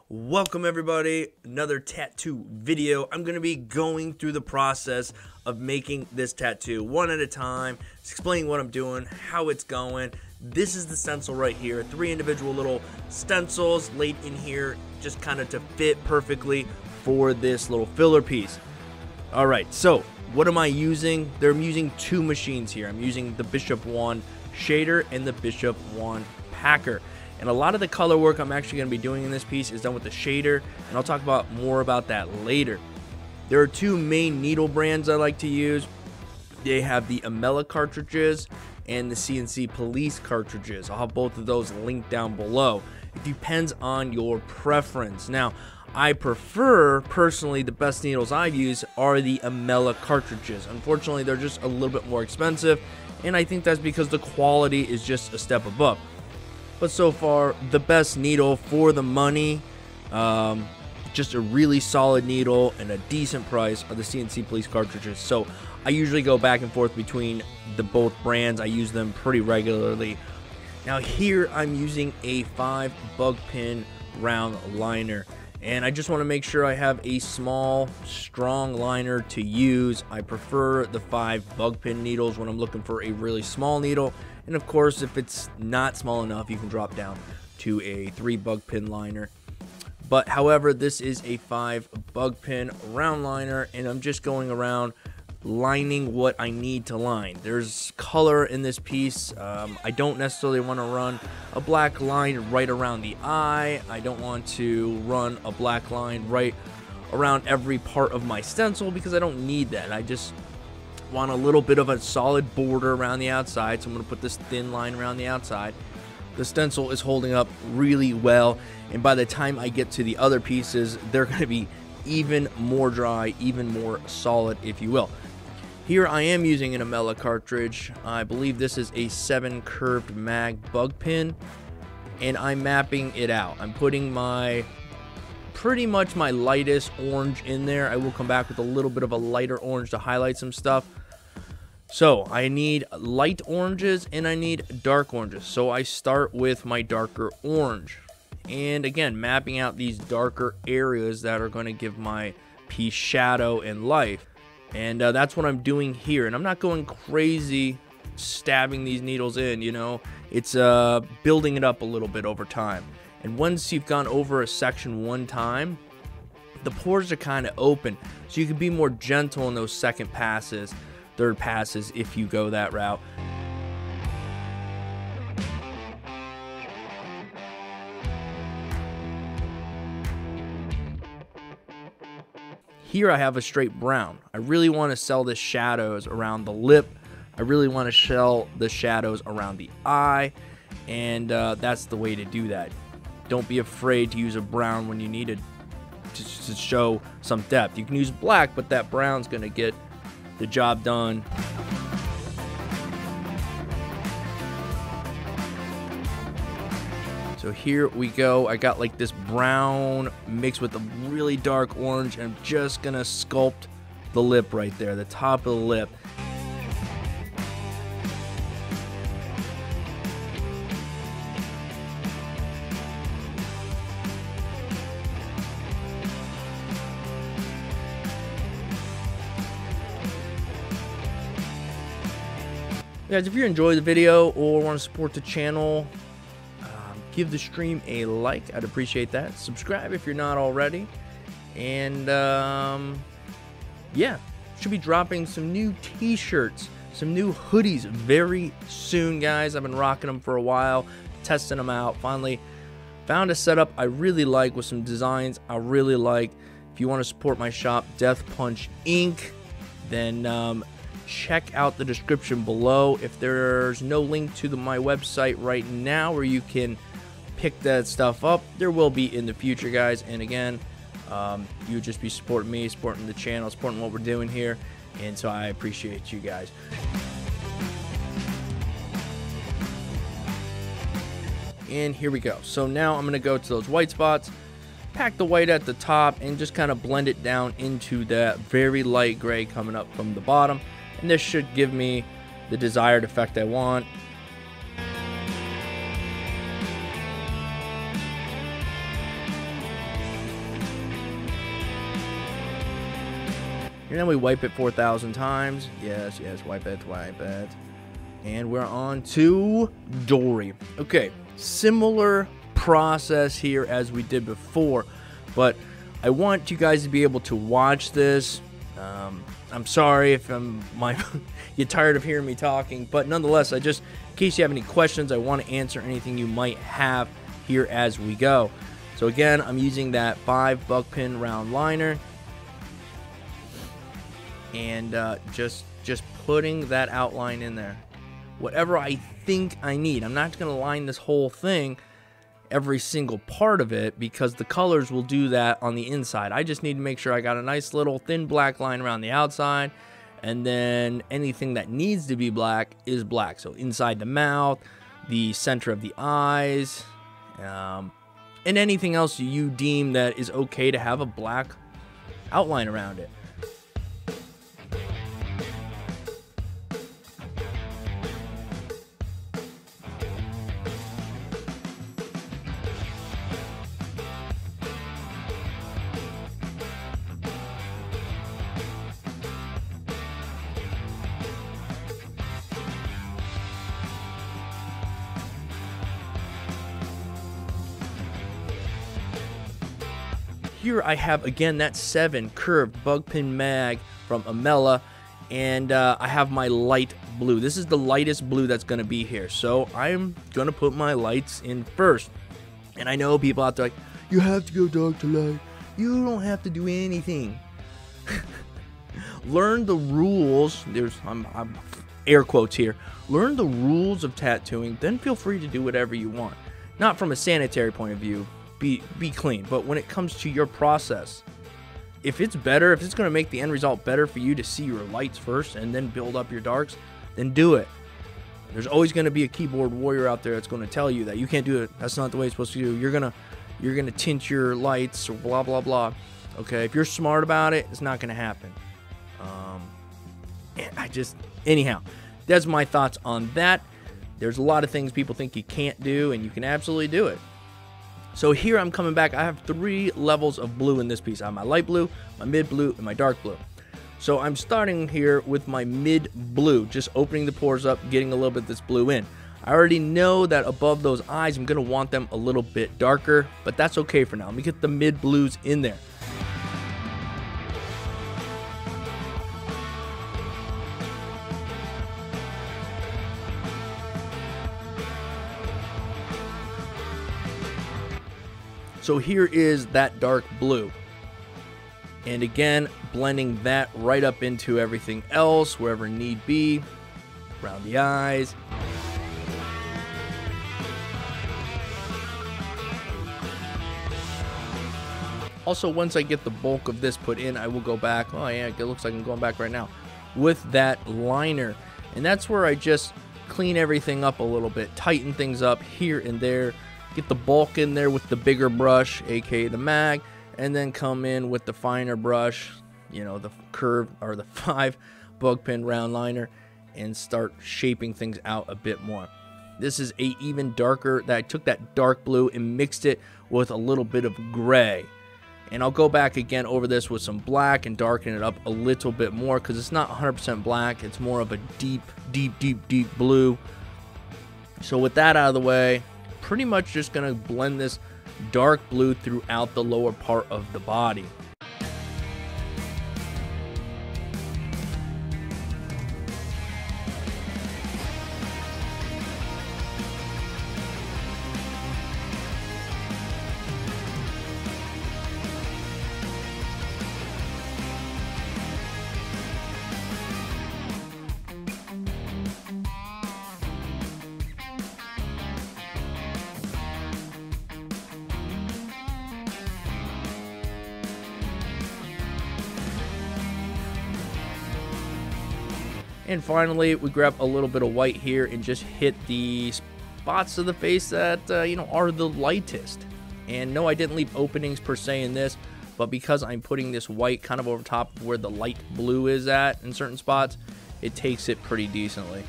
Welcome everybody, another tattoo video. I'm going to be going through the process of making this tattoo one at a time, explaining what I'm doing, how it's going. This is the stencil right here, 3 individual little stencils laid in here just kind of to fit perfectly for this little filler piece. Alright, so what am I using? I'm using 2 machines here. I'm using the Bishop 1 shader and the Bishop 1 packer. And a lot of the color work I'm actually going to be doing in this piece is done with the shader, and I'll talk about more about that later. There are 2 main needle brands I like to use. They have the EMALLA cartridges and the CNC Police cartridges. I'll have both of those linked down below. It depends on your preference. Now, I prefer, personally, the best needles I've used are the EMALLA cartridges. Unfortunately, they're just a little bit more expensive, and I think that's because the quality is just a step above. But so far, the best needle for the money, just a really solid needle and a decent price, are the CNC Police cartridges. So I usually go back and forth between the both brands. I use them pretty regularly. Now here I'm using a 5 bug pin round liner, and I just want to make sure I have a small, strong liner to use. I prefer the 5 bug pin needles when I'm looking for a really small needle. And of course, if it's not small enough, you can drop down to a 3 bug pin liner. But however, this is a 5 bug pin round liner, and I'm just going around lining what I need to line. There's color in this piece. I don't necessarily want to run a black line right around the eye. I don't want to run a black line right around every part of my stencil because I don't need that. I just want a little bit of a solid border around the outside, so I'm going to put this thin line around the outside. The stencil is holding up really well, and by the time I get to the other pieces, they're going to be even more dry, even more solid, if you will. Here I am using an EMALLA cartridge. I believe this is a 7 curved mag bug pin, and I'm mapping it out. I'm putting pretty much my lightest orange in there. I will come back with a little bit of a lighter orange to highlight some stuff. So I need light oranges and I need dark oranges. So I start with my darker orange. And again, mapping out these darker areas that are going to give my piece shadow and life. And that's what I'm doing here. And I'm not going crazy stabbing these needles in, you know. It's building it up a little bit over time. And once you've gone over a section one time, the pores are kind of open. So you can be more gentle in those second passes, third passes if you go that route. Here I have a straight brown. I really want to sell the shadows around the lip. I really want to sell the shadows around the eye. And that's the way to do that. Don't be afraid to use a brown when you need it to show some depth. You can use black, but that brown's going to get the job done. So here we go. I got like this brown mixed with a really dark orange, and I'm just going to sculpt the lip right there, the top of the lip. Guys, if you enjoyed the video or want to support the channel, give the stream a like. I'd appreciate that. Subscribe if you're not already. And yeah, should be dropping some new t-shirts, some new hoodies very soon, guys. I've been rocking them for a while, testing them out. Finally found a setup I really like with some designs I really like. If you want to support my shop, Death Punch Inc., then check out the description below. If there's no link to my website right now where you can pick that stuff up, there will be in the future, guys. And again, you would just be supporting me, supporting the channel, supporting what we're doing here, and so I appreciate you guys. And here we go. So now I'm going to go to those white spots, pack the white at the top, and just kind of blend it down into that very light gray coming up from the bottom. And this should give me the desired effect I want. And then we wipe it 4,000 times. Yes, yes, wipe it, wipe it. And we're on to Dori. Okay, similar process here as we did before, but I want you guys to be able to watch this. I'm sorry if you're tired of hearing me talking, but nonetheless, in case you have any questions, I want to answer anything you might have here as we go. So again, I'm using that 5 buck pin round liner, and just putting that outline in there. Whatever I think I need. I'm not going to line this whole thing, every single part of it, because the colors will do that on the inside. I just need to make sure I got a nice little thin black line around the outside, and then anything that needs to be black is black. So inside the mouth, the center of the eyes, and anything else you deem that is okay to have a black outline around it. Here I have, again, that 7 curved bug pin mag from EMALLA, and I have my light blue. This is the lightest blue that's going to be here, so I'm going to put my lights in first. And I know people out there like, you have to go dark to light. You don't have to do anything. Learn the rules. I'm air quotes here. Learn the rules of tattooing, then feel free to do whatever you want. Not from a sanitary point of view. Be clean, but when it comes to your process, if it's better, if it's going to make the end result better for you to see your lights first and then build up your darks, then do it. There's always going to be a keyboard warrior out there that's going to tell you that you can't do it. That's not the way it's supposed to do. You're gonna tint your lights or blah blah blah. Okay, if you're smart about it, it's not going to happen. Anyhow, that's my thoughts on that. There's a lot of things people think you can't do, and you can absolutely do it. So here I'm coming back. I have 3 levels of blue in this piece. I have my light blue, my mid blue, and my dark blue. So I'm starting here with my mid blue, just opening the pores up, getting a little bit of this blue in. I already know that above those eyes, I'm going to want them a little bit darker, but that's okay for now. Let me get the mid blues in there. So here is that dark blue. And again, blending that right up into everything else, wherever need be, around the eyes. Also, once I get the bulk of this put in, I will go back. Oh yeah, it looks like I'm going back right now with that liner. And that's where I just clean everything up a little bit, tighten things up here and there. Get the bulk in there with the bigger brush, aka the mag, and then come in with the finer brush, you know, the curve or the 5 bug pin round liner, and start shaping things out a bit more. This is a even darker, that I took that dark blue and mixed it with a little bit of gray. And I'll go back again over this with some black and darken it up a little bit more, because it's not 100% black, it's more of a deep blue. So with that out of the way, pretty much just going to blend this dark blue throughout the lower part of the body. And finally, we grab a little bit of white here and just hit the spots of the face that, you know, are the lightest. And no, I didn't leave openings per se in this, but because I'm putting this white kind of over top of where the light blue is at in certain spots, it takes it pretty decently.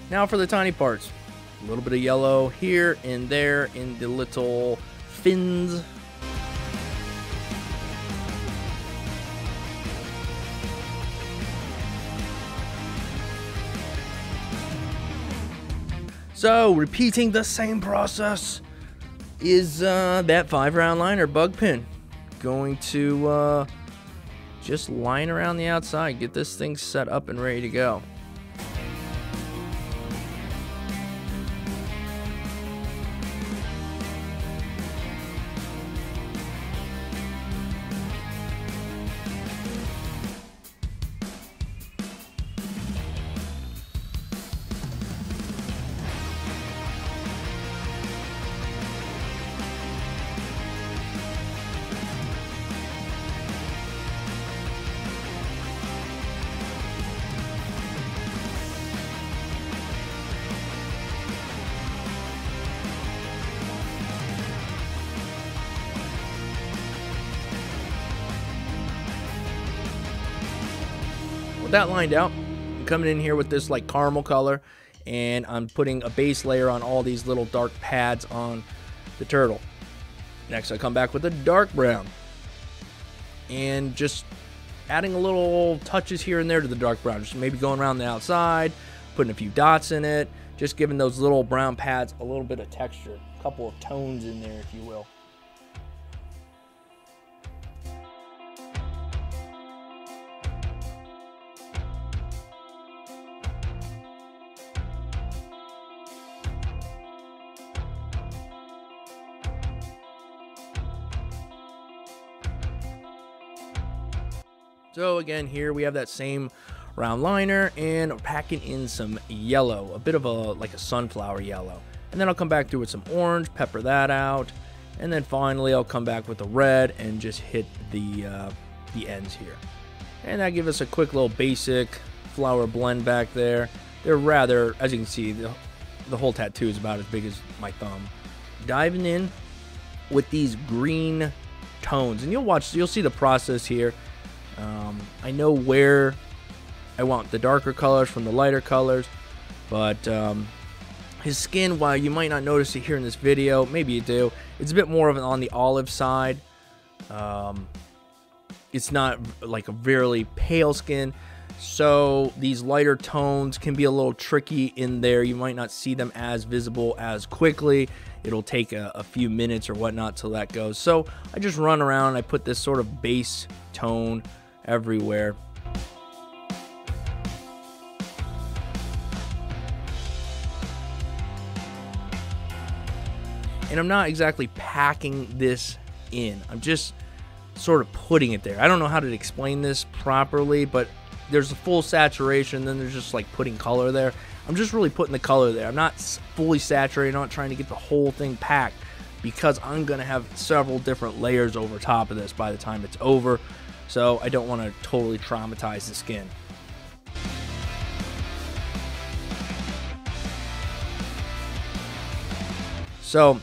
Now for the tiny parts. A little bit of yellow here and there in the little fins. So repeating the same process is that 5-round liner bug pin. Going to just line around the outside, get this thing set up and ready to go. With that lined out, I'm coming in here with this like caramel color, and I'm putting a base layer on all these little dark pads on the turtle. Next, I come back with a dark brown and just adding a little touches here and there to the dark brown, just maybe going around the outside, putting a few dots in it, just giving those little brown pads a little bit of texture, a couple of tones in there, if you will. So again, here we have that same round liner, and I'm packing in some yellow, a bit of like a sunflower yellow. And then I'll come back through with some orange, pepper that out, and then finally I'll come back with the red and just hit the ends here. And that gives us a quick little basic flower blend back there. They're rather, as you can see, the whole tattoo is about as big as my thumb. Diving in with these green tones, and you'll see the process here. I know where I want the darker colors from the lighter colors, but his skin, while you might not notice it here in this video, maybe you do, it's a bit more of an on the olive side. It's not like a really pale skin, so these lighter tones can be a little tricky in there. You might not see them as visible as quickly. It'll take a few minutes or whatnot till that goes. So I just run around, I put this sort of base tone everywhere. And I'm not exactly packing this in. I'm just sort of putting it there. I don't know how to explain this properly, but there's a full saturation, then there's just like putting color there. I'm just really putting the color there. I'm not fully saturated, I'm not trying to get the whole thing packed, because I'm going to have several different layers over top of this by the time it's over. So I don't want to totally traumatize the skin. So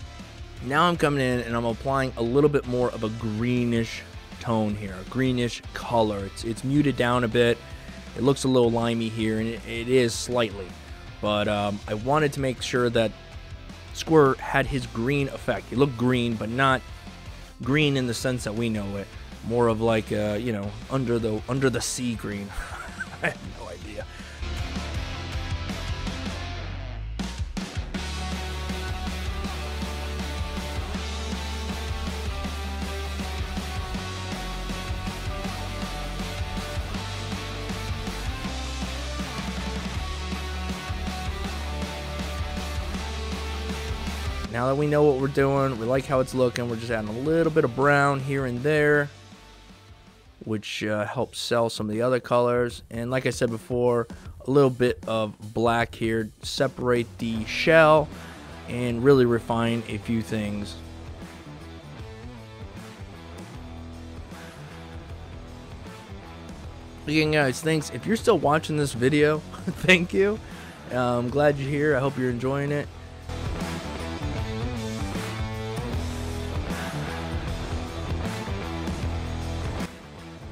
now I'm coming in and I'm applying a little bit more of a greenish tone here, a greenish color. It's muted down a bit. It looks a little limey here, and it is slightly. But I wanted to make sure that Squirt had his green effect. He looked green, but not green in the sense that we know it. More of like, you know, under the sea green. I have no idea. Now that we know what we're doing, we like how it's looking, we're just adding a little bit of brown here and there, which helps sell some of the other colors. And like I said before, a little bit of black here, separate the shell and really refine a few things. Again, guys, thanks. If you're still watching this video, thank you. I'm glad you're here. I hope you're enjoying it.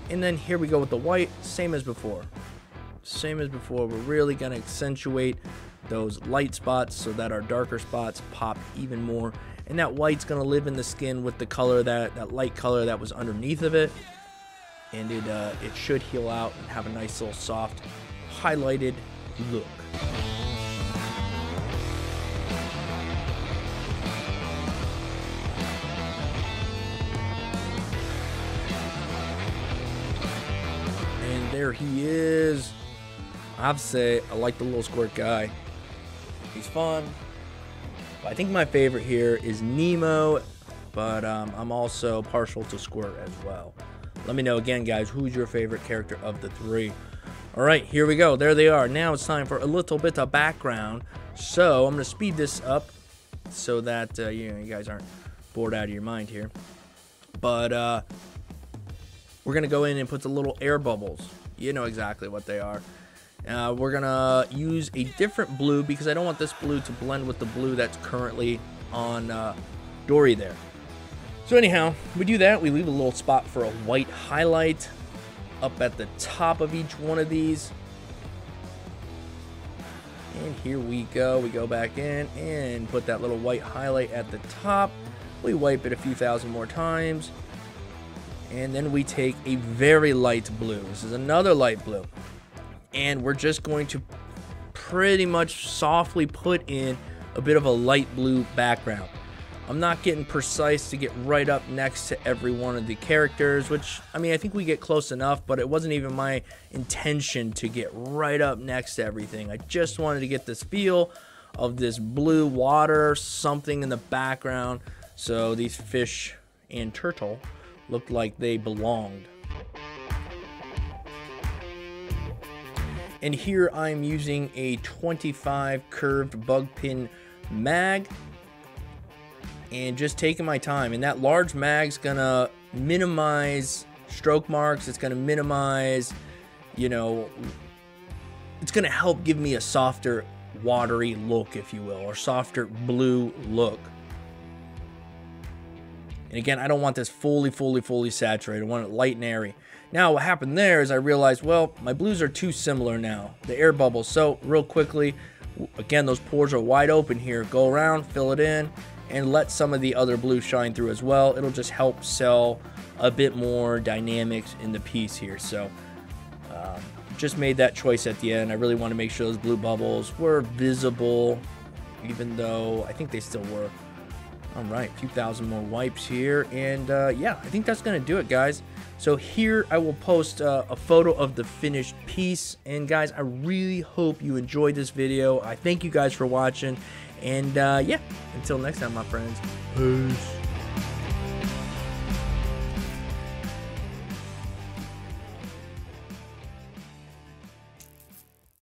And then here we go with the white, same as before. Same as before, we're really gonna accentuate those light spots so that our darker spots pop even more. And that white's gonna live in the skin with the color, that light color that was underneath of it. And it should heal out and have a nice little soft, highlighted look. there he is. I have to say, I like the little squirt guy. He's fun. I think my favorite here is Nemo, but I'm also partial to Squirt as well. Let me know again, guys, who's your favorite character of the three? All right, here we go. There they are. Now it's time for a little bit of background. So I'm going to speed this up so that you guys aren't bored out of your mind here. But we're going to go in and put the little air bubbles. You know exactly what they are. We're going to use a different blue because I don't want this blue to blend with the blue that's currently on Dori there. So anyhow, we do that. We leave a little spot for a white highlight up at the top of each one of these. And here we go. We go back in and put that little white highlight at the top. We wipe it a few thousand more times. And then we take a very light blue. This is another light blue. And we're just going to pretty much softly put in a bit of a light blue background. I'm not getting precise to get right up next to every one of the characters, which, I mean, I think we get close enough, but it wasn't even my intention to get right up next to everything. I just wanted to get this feel of this blue water, something in the background, so these fish and turtle looked like they belonged. And here I'm using a 25 curved bug pin mag and just taking my time. And that large mag's gonna minimize stroke marks. It's gonna minimize, you know, it's gonna help give me a softer watery look, if you will, or softer blue look. And again, I don't want this fully saturated. I want it light and airy. Now, what happened there is I realized, well, my blues are too similar now, the air bubbles. So real quickly, again, those pores are wide open here. Go around, fill it in, and let some of the other blue shine through as well. It'll just help sell a bit more dynamics in the piece here. So just made that choice at the end. I really want to make sure those blue bubbles were visible, even though I think they still were. All right, a few thousand more wipes here. And yeah, I think that's going to do it, guys. So here I will post a photo of the finished piece. And guys, I really hope you enjoyed this video. I thank you guys for watching. And yeah, until next time, my friends. Peace.